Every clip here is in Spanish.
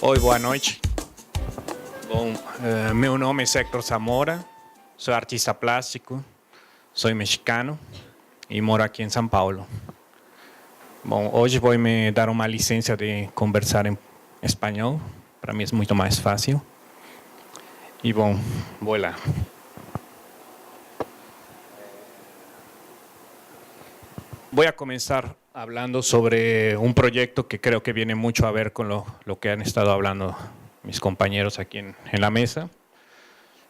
Oi, boa noite. Bom, meu nome é Héctor Zamora, sou artista plástico, sou mexicano e moro aqui em São Paulo. Bom, hoje vou me dar uma licença de conversar em espanhol, para mim é muito mais fácil. E bom, vou lá. Voy a comenzar hablando sobre un proyecto que creo que viene mucho a ver con lo que han estado hablando mis compañeros aquí en la mesa,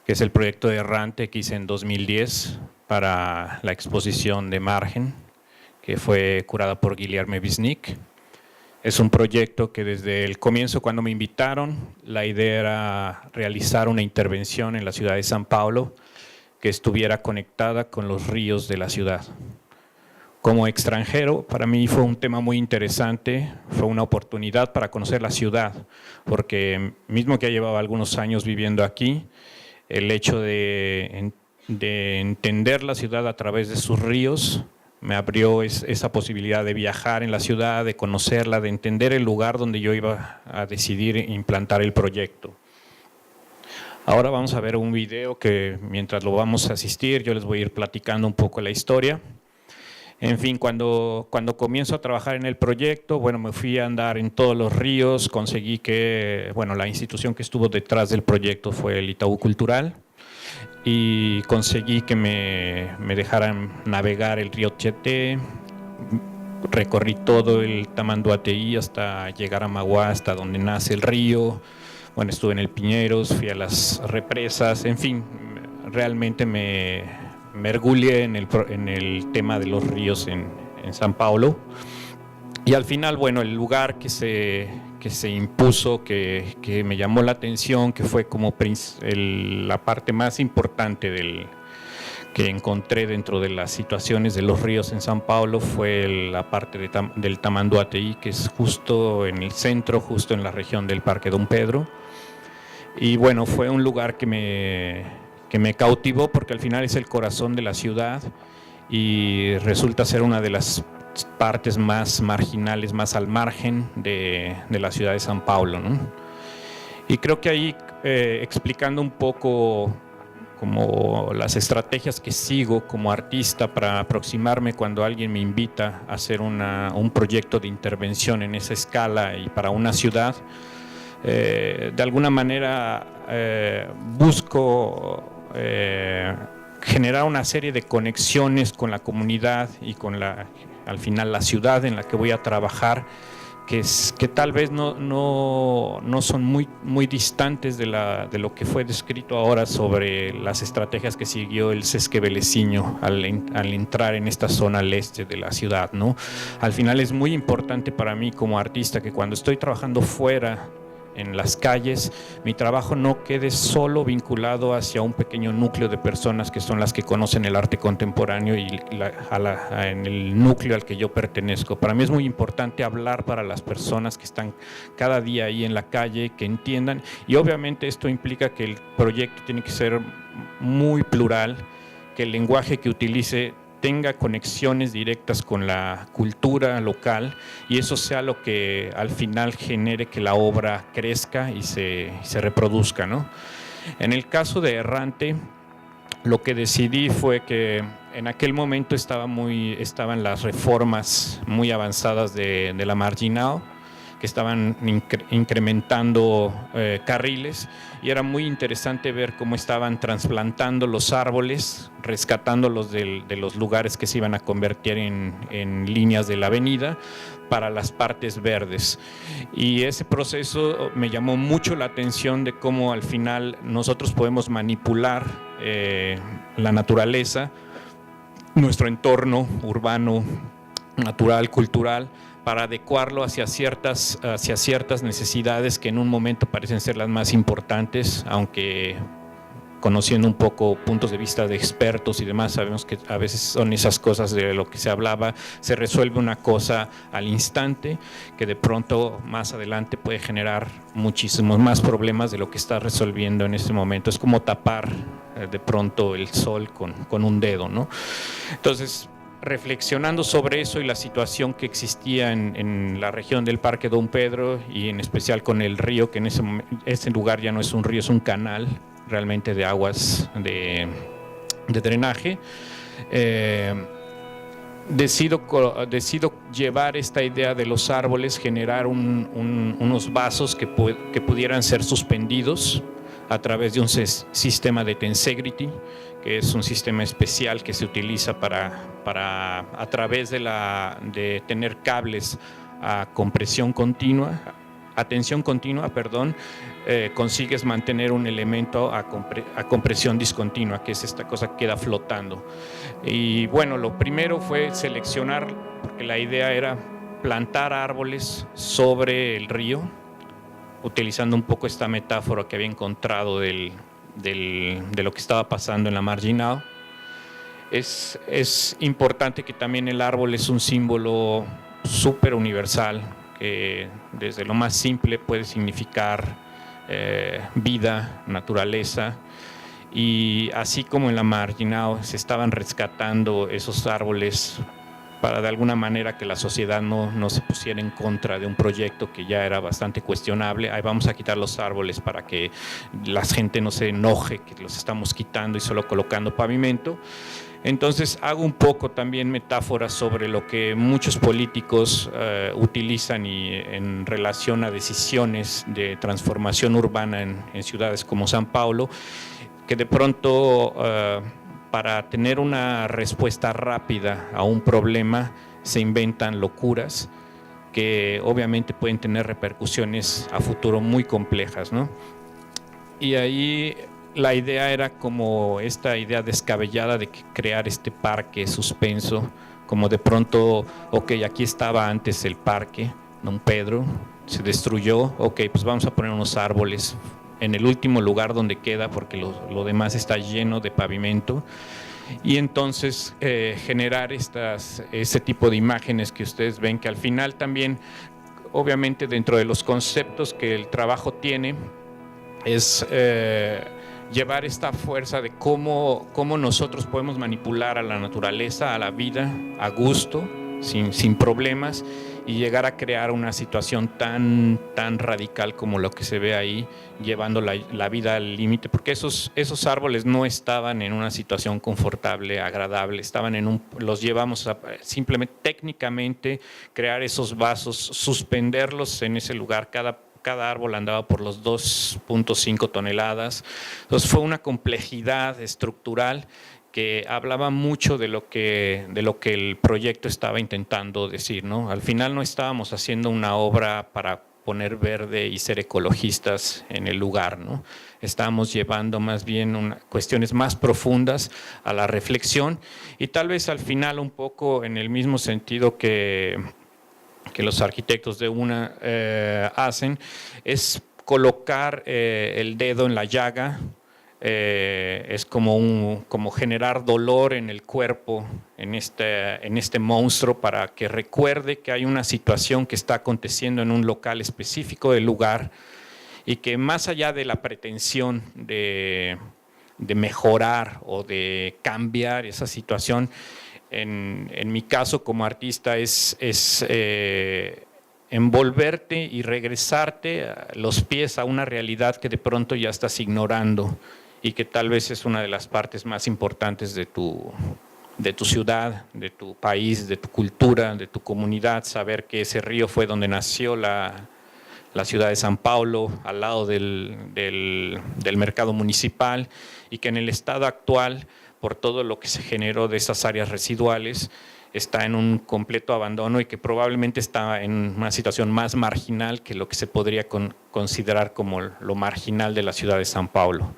que es el proyecto de Errante que hice en 2010 para la exposición de Margen, que fue curada por Guilherme Wisnik. Es un proyecto que desde el comienzo, cuando me invitaron, la idea era realizar una intervención en la ciudad de São Paulo que estuviera conectada con los ríos de la ciudad. Como extranjero, para mí fue un tema muy interesante, fue una oportunidad para conocer la ciudad, porque mismo que ya llevaba algunos años viviendo aquí, el hecho de entender la ciudad a través de sus ríos me abrió esa posibilidad de viajar en la ciudad, de conocerla, de entender el lugar donde yo iba a decidir implantar el proyecto. Ahora vamos a ver un video que mientras lo vamos a asistir, yo les voy a ir platicando un poco la historia. En fin, cuando comienzo a trabajar en el proyecto, bueno, me fui a andar en todos los ríos, conseguí que, bueno, la institución que estuvo detrás del proyecto fue el Itaú Cultural y conseguí que me dejaran navegar el río Tietê, recorrí todo el Tamanduateí hasta llegar a Mauá, hasta donde nace el río, bueno, estuve en el Piñeros, fui a las represas, en fin, realmente me mergulé en el tema de los ríos en São Paulo y al final, bueno, el lugar que se impuso, que me llamó la atención, que fue como la parte más importante que encontré dentro de las situaciones de los ríos en São Paulo fue la parte del Tamanduateí, que es justo en el centro, justo en la región del Parque Dom Pedro, y bueno, fue un lugar que me cautivó porque al final es el corazón de la ciudad y resulta ser una de las partes más marginales, más al margen de la ciudad de São Paulo, ¿no? Y creo que ahí, explicando un poco como las estrategias que sigo como artista para aproximarme cuando alguien me invita a hacer un proyecto de intervención en esa escala y para una ciudad, de alguna manera busco generar una serie de conexiones con la comunidad y con al final la ciudad en la que voy a trabajar, que tal vez no son muy distantes de lo que fue descrito ahora sobre las estrategias que siguió el Sesc Veleciño al entrar en esta zona al este de la ciudad, ¿no? Al final es muy importante para mí como artista que cuando estoy trabajando fuera en las calles, mi trabajo no quede solo vinculado hacia un pequeño núcleo de personas que son las que conocen el arte contemporáneo y en el núcleo al que yo pertenezco. Para mí es muy importante hablar para las personas que están cada día ahí en la calle, que entiendan, y obviamente esto implica que el proyecto tiene que ser muy plural, que el lenguaje que utilice tenga conexiones directas con la cultura local y eso sea lo que al final genere que la obra crezca y se reproduzca, ¿no? En el caso de Errante, lo que decidí fue que en aquel momento estaban las reformas muy avanzadas de la Marginal, que estaban incrementando carriles y era muy interesante ver cómo estaban trasplantando los árboles, rescatándolos de los lugares que se iban a convertir en líneas de la avenida para las partes verdes. Y ese proceso me llamó mucho la atención de cómo al final nosotros podemos manipular la naturaleza, nuestro entorno urbano, natural, cultural, para adecuarlo hacia ciertas necesidades que en un momento parecen ser las más importantes, aunque conociendo un poco puntos de vista de expertos y demás, sabemos que a veces son esas cosas de lo que se hablaba, se resuelve una cosa al instante, que de pronto más adelante puede generar muchísimos más problemas de lo que está resolviendo en este momento. Es como tapar de pronto el sol con un dedo, ¿no? Entonces, reflexionando sobre eso y la situación que existía en la región del Parque Don Pedro y en especial con el río, que en ese lugar ya no es un río, es un canal realmente de aguas de drenaje, decido llevar esta idea de los árboles, generar unos vasos que pudieran ser suspendidos a través de un sistema de tensegrity, que es un sistema especial que se utiliza para a través de tener cables a compresión continua, a tensión continua, perdón, consigues mantener un elemento a compresión discontinua, que es esta cosa que queda flotando. Y bueno, lo primero fue seleccionar, porque la idea era plantar árboles sobre el río, utilizando un poco esta metáfora que había encontrado de lo que estaba pasando en la Marginal. Es importante que también el árbol es un símbolo súper universal, que desde lo más simple puede significar vida, naturaleza, y así como en la Marginal se estaban rescatando esos árboles para de alguna manera que la sociedad no se pusiera en contra de un proyecto que ya era bastante cuestionable. Ahí vamos a quitar los árboles para que la gente no se enoje que los estamos quitando y solo colocando pavimento. Entonces hago un poco también metáforas sobre lo que muchos políticos utilizan en relación a decisiones de transformación urbana en ciudades como San Paulo, que de pronto para tener una respuesta rápida a un problema se inventan locuras que obviamente pueden tener repercusiones a futuro muy complejas, ¿no? Y ahí la idea era como esta idea descabellada de crear este parque suspenso, como de pronto, ok, aquí estaba antes el parque Don Pedro, se destruyó, ok, pues vamos a poner unos árboles en el último lugar donde queda, porque lo demás está lleno de pavimento, y entonces generar ese tipo de imágenes que ustedes ven, que al final también, obviamente dentro de los conceptos que el trabajo tiene, es llevar esta fuerza de cómo nosotros podemos manipular a la naturaleza, a la vida, a gusto, sin problemas, y llegar a crear una situación tan radical como lo que se ve ahí, llevando la vida al límite, porque esos árboles no estaban en una situación confortable, agradable, los llevamos a simplemente técnicamente crear esos vasos, suspenderlos en ese lugar. Cada árbol andaba por los 2.5 toneladas. Entonces fue una complejidad estructural que hablaba mucho de lo que el proyecto estaba intentando decir, ¿no? Al final no estábamos haciendo una obra para poner verde y ser ecologistas en el lugar, ¿no? Estábamos llevando más bien cuestiones más profundas a la reflexión, y tal vez al final un poco en el mismo sentido que los arquitectos de UNA hacen, es colocar el dedo en la llaga. Es como generar dolor en el cuerpo, en este monstruo, para que recuerde que hay una situación que está aconteciendo en un local específico del lugar, y que más allá de la pretensión de mejorar o de cambiar esa situación, en mi caso como artista es envolverte y regresarte los pies a una realidad que de pronto ya estás ignorando, y que tal vez es una de las partes más importantes de tu ciudad, de tu país, de tu cultura, de tu comunidad. Saber que ese río fue donde nació la ciudad de San Paulo, al lado del mercado municipal, y que en el estado actual, por todo lo que se generó de esas áreas residuales, está en un completo abandono, y que probablemente está en una situación más marginal que lo que se podría considerar como lo marginal de la ciudad de San Paulo.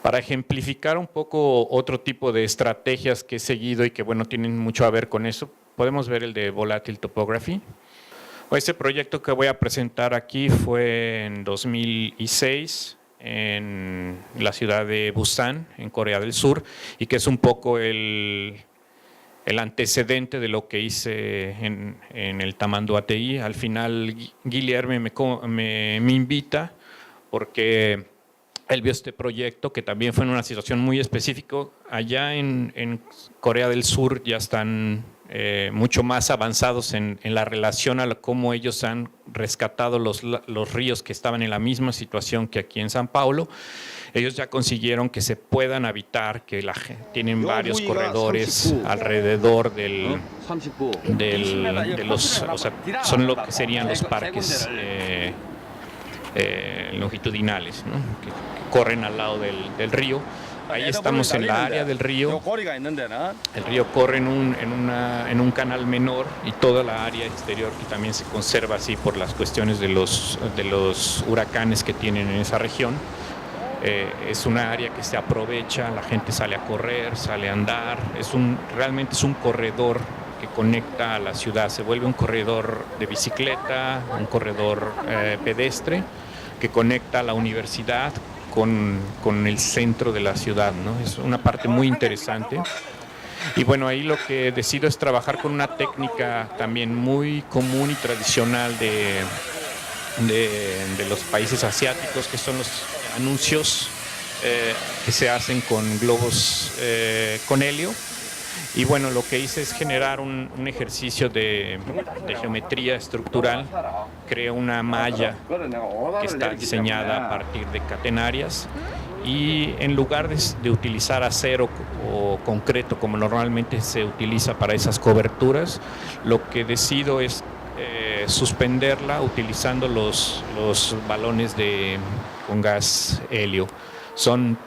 Para ejemplificar un poco otro tipo de estrategias que he seguido y que bueno, tienen mucho a ver con eso, podemos ver el de Volatile Topography. Este proyecto que voy a presentar aquí fue en 2006 en la ciudad de Busan, en Corea del Sur, y que es un poco el antecedente de lo que hice en el Tamanduateí. Al final Guilherme me invita porque él vio este proyecto que también fue en una situación muy específica. Allá en Corea del Sur ya están mucho más avanzados en la relación a cómo ellos han rescatado los ríos que estaban en la misma situación que aquí en San Paulo. Ellos ya consiguieron que se puedan habitar, que tienen varios corredores alrededor de los, o sea, son lo que serían los parques longitudinales, ¿no? que corren al lado del río. Ahí estamos en la área del río. El río corre en un canal menor y toda la área exterior que también se conserva así por las cuestiones de los huracanes que tienen en esa región. Es una área que se aprovecha, la gente sale a correr, sale a andar. Realmente es un corredor que conecta a la ciudad. Se vuelve un corredor de bicicleta, un corredor pedestre que conecta a la universidad con el centro de la ciudad, ¿no? Es una parte muy interesante. Y bueno, ahí lo que decido es trabajar con una técnica también muy común y tradicional de los países asiáticos, que son los anuncios que se hacen con globos con helio. Y bueno, lo que hice es generar un ejercicio de geometría estructural. Creo una malla que está diseñada a partir de catenarias y en lugar de utilizar acero o concreto como normalmente se utiliza para esas coberturas, lo que decido es suspenderla utilizando los balones con gas helio. Son,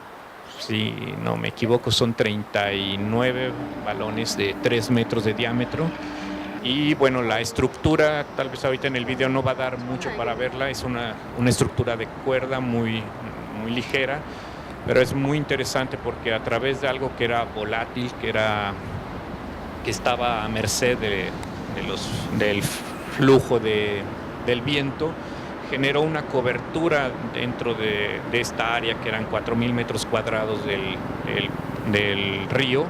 si no me equivoco, son 39 balones de 3 metros de diámetro. Y bueno, la estructura, tal vez ahorita en el video no va a dar mucho para verla, es una estructura de cuerda muy ligera, pero es muy interesante porque a través de algo que era volátil, que estaba a merced del flujo del viento, generó una cobertura dentro de esta área que eran 4.000 metros cuadrados del río,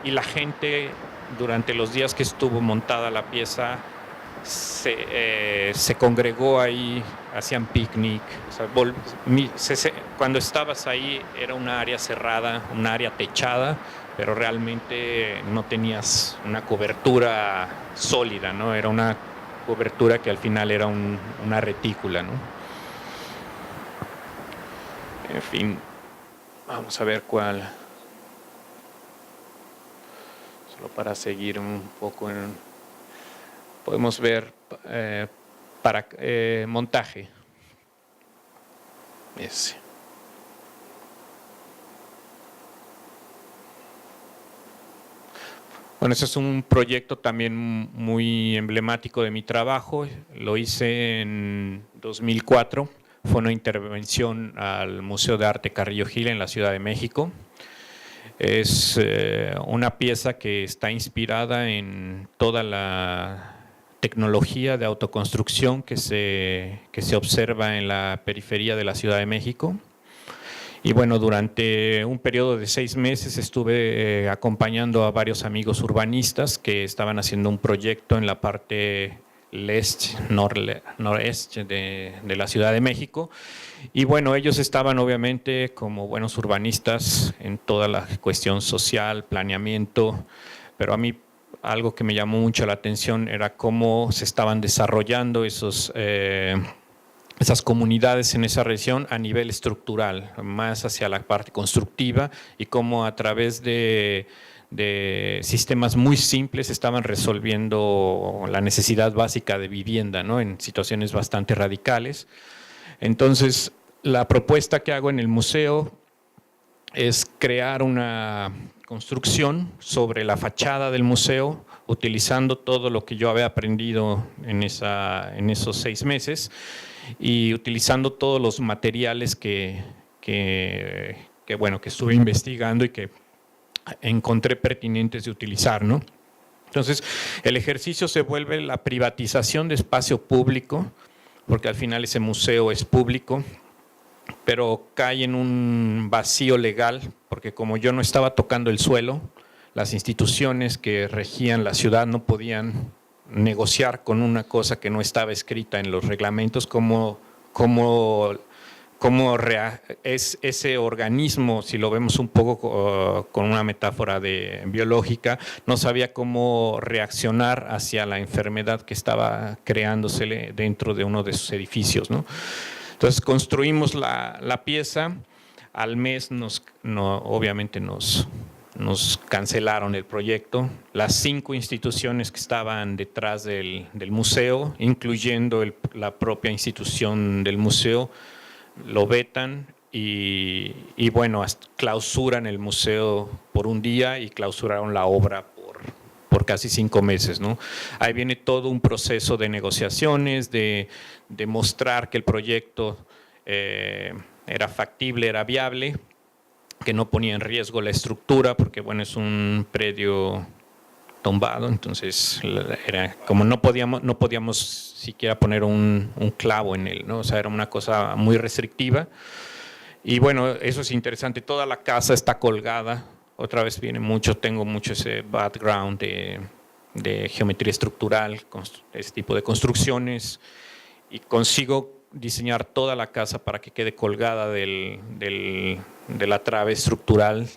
y la gente durante los días que estuvo montada la pieza se congregó ahí, hacían picnic. O sea, cuando estabas ahí era una área cerrada, una área techada, pero realmente no tenías una cobertura sólida, ¿no? Era una cobertura que al final era una retícula, ¿no? En fin, vamos a ver cuál. Solo para seguir un poco podemos ver para montaje. Ese. Bueno, ese es un proyecto también muy emblemático de mi trabajo. Lo hice en 2004. Fue una intervención al Museo de Arte Carrillo Gil en la Ciudad de México. Es una pieza que está inspirada en toda la tecnología de autoconstrucción que se observa en la periferia de la Ciudad de México. Y bueno, durante un periodo de 6 meses estuve acompañando a varios amigos urbanistas que estaban haciendo un proyecto en la parte noreste de la Ciudad de México. Y bueno, ellos estaban obviamente como buenos urbanistas en toda la cuestión social, planeamiento, pero a mí algo que me llamó mucho la atención era cómo se estaban desarrollando esas comunidades en esa región a nivel estructural, más hacia la parte constructiva, y cómo a través de sistemas muy simples estaban resolviendo la necesidad básica de vivienda, ¿no? En situaciones bastante radicales. Entonces, la propuesta que hago en el museo es crear una construcción sobre la fachada del museo, utilizando todo lo que yo había aprendido en esos 6 meses, y utilizando todos los materiales que estuve investigando y que encontré pertinentes de utilizar, ¿no? Entonces, el ejercicio se vuelve la privatización de espacio público, porque al final ese museo es público, pero cae en un vacío legal, porque como yo no estaba tocando el suelo, las instituciones que regían la ciudad no podían negociar con una cosa que no estaba escrita en los reglamentos, cómo es ese organismo, si lo vemos un poco con una metáfora biológica, no sabía cómo reaccionar hacia la enfermedad que estaba creándosele dentro de uno de sus edificios, ¿no? Entonces construimos la pieza, al mes obviamente nos cancelaron el proyecto. Las 5 instituciones que estaban detrás del museo, incluyendo la propia institución del museo, lo vetan y bueno, clausuran el museo por un día y clausuraron la obra por casi 5 meses, ¿no? Ahí viene todo un proceso de negociaciones, de mostrar que el proyecto era factible, era viable, que no ponía en riesgo la estructura, porque bueno, es un predio tumbado, entonces era como no podíamos siquiera poner un clavo en él, ¿no? O sea, era una cosa muy restrictiva. Y bueno, eso es interesante, toda la casa está colgada, otra vez tengo mucho ese background de geometría estructural, ese tipo de construcciones, y consigo diseñar toda la casa para que quede colgada de la trave estructural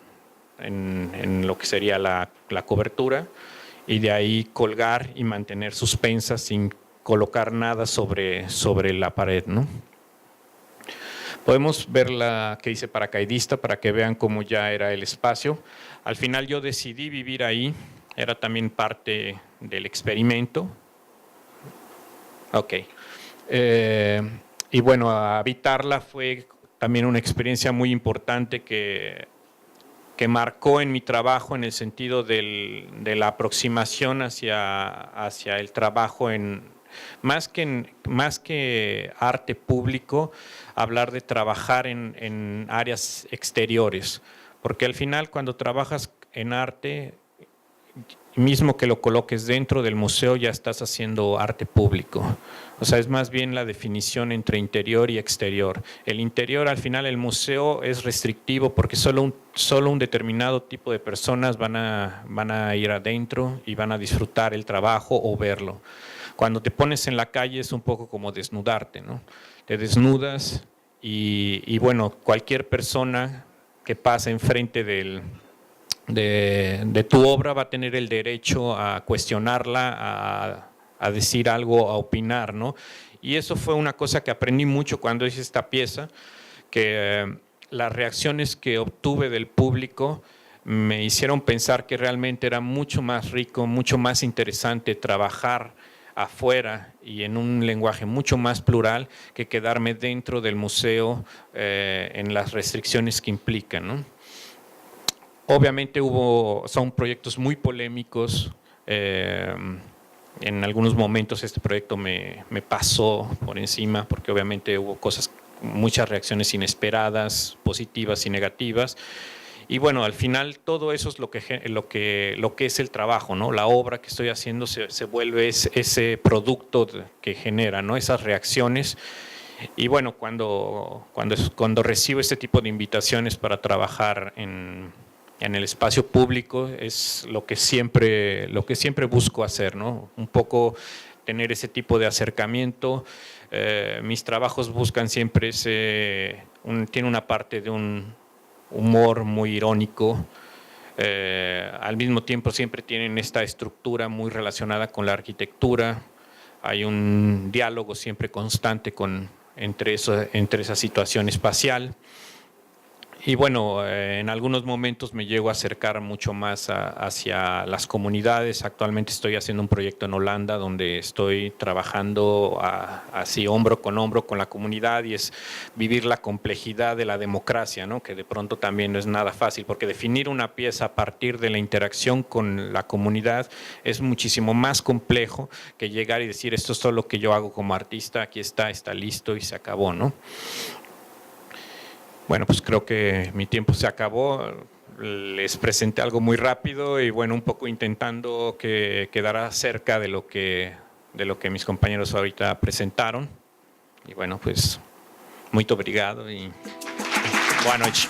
en lo que sería la cobertura, y de ahí colgar y mantener suspensas sin colocar nada sobre la pared, ¿no? Podemos ver la que dice paracaidista para que vean cómo ya era el espacio. Al final yo decidí vivir ahí, era también parte del experimento. Ok. Y bueno, habitarla fue también una experiencia muy importante que marcó en mi trabajo, en el sentido de la aproximación hacia el trabajo más que arte público, hablar de trabajar en áreas exteriores, porque al final cuando trabajas en arte, mismo que lo coloques dentro del museo, ya estás haciendo arte público. O sea, es más bien la definición entre interior y exterior. El interior, al final, el museo es restrictivo porque solo un determinado tipo de personas van a ir adentro y van a disfrutar el trabajo o verlo. Cuando te pones en la calle es un poco como desnudarte, ¿no? Te desnudas y bueno, cualquier persona que pase enfrente de tu obra va a tener el derecho a cuestionarla, a decir algo, a opinar, ¿no? Y eso fue una cosa que aprendí mucho cuando hice esta pieza, que las reacciones que obtuve del público me hicieron pensar que realmente era mucho más rico, mucho más interesante trabajar afuera y en un lenguaje mucho más plural que quedarme dentro del museo en las restricciones que implican, ¿no? Obviamente son proyectos muy polémicos. En algunos momentos este proyecto me pasó por encima porque obviamente hubo muchas reacciones inesperadas, positivas y negativas. Y bueno, al final todo eso es lo que es el trabajo, ¿no? La obra que estoy haciendo se vuelve ese producto que genera, ¿no? Esas reacciones. Y bueno, cuando recibo este tipo de invitaciones para trabajar en el espacio público, es lo que siempre busco hacer, ¿no? Un poco tener ese tipo de acercamiento. Mis trabajos buscan siempre tiene una parte de un humor muy irónico. Al mismo tiempo siempre tienen esta estructura muy relacionada con la arquitectura. Hay un diálogo siempre constante entre esa situación espacial. Y bueno, en algunos momentos me llego a acercar mucho más hacia las comunidades. Actualmente estoy haciendo un proyecto en Holanda donde estoy trabajando así hombro con la comunidad, y es vivir la complejidad de la democracia, ¿no? Que de pronto también no es nada fácil, porque definir una pieza a partir de la interacción con la comunidad es muchísimo más complejo que llegar y decir esto es todo lo que yo hago como artista, aquí está listo y se acabó, ¿no? Bueno, pues creo que mi tiempo se acabó. Les presenté algo muy rápido y bueno, un poco intentando que quedara cerca de lo que mis compañeros ahorita presentaron. Y bueno, pues, muito obrigado y boa noite.